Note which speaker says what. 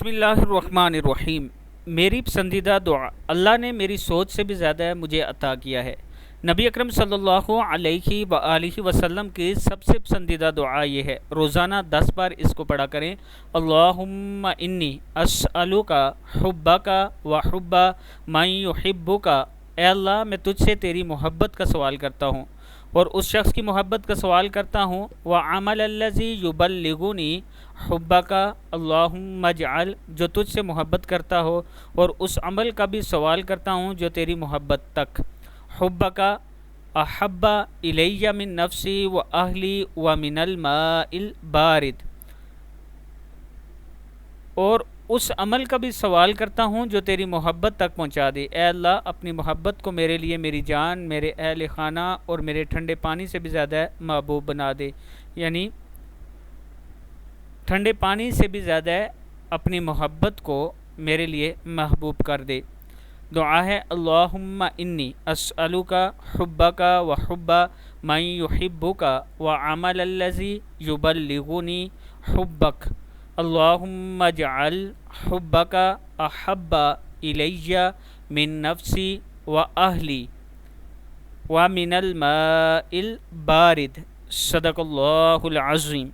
Speaker 1: بسم اللہ الرحمن الرحیم۔ میری پسندیدہ دعا اللہ نے میری سوچ سے بھی زیادہ مجھے عطا کیا ہے۔ نبی اکرم صلی اللہ علیہ وآلہ وسلم کی سب سے پسندیدہ دعا یہ ہے، روزانہ 10 بار اس کو پڑھا کریں۔ اللہم انی اسألک حبک و حب من یحبک، اے اللہ میں تجھ سے تیری محبت کا سوال کرتا ہوں اور اس شخص کی محبت کا سوال کرتا ہوں، وعمل الذی یبلغنی حبک، اللہم اجعل، جو تجھ سے محبت کرتا ہو، اور اس عمل کا بھی سوال کرتا ہوں جو تیری محبت تک، حبک احب الی من نفسی و اہلی و من الماء البارد، اور اس عمل کا بھی سوال کرتا ہوں جو تیری محبت تک پہنچا دے۔ اے اللہ اپنی محبت کو میرے لیے میری جان، میرے اہل خانہ اور میرے ٹھنڈے پانی سے بھی زیادہ محبوب بنا دے، یعنی ٹھنڈے پانی سے بھی زیادہ اپنی محبت کو میرے لیے محبوب کر دے۔ دعا ہے اللہم انی اسألک حبک و حب من یحبک وعمل الذی یبلغنی حبک، اللہم اجعل حبک احب الی من نفسی و اہلی و من الماء البارد۔ صدق اللہ العظیم۔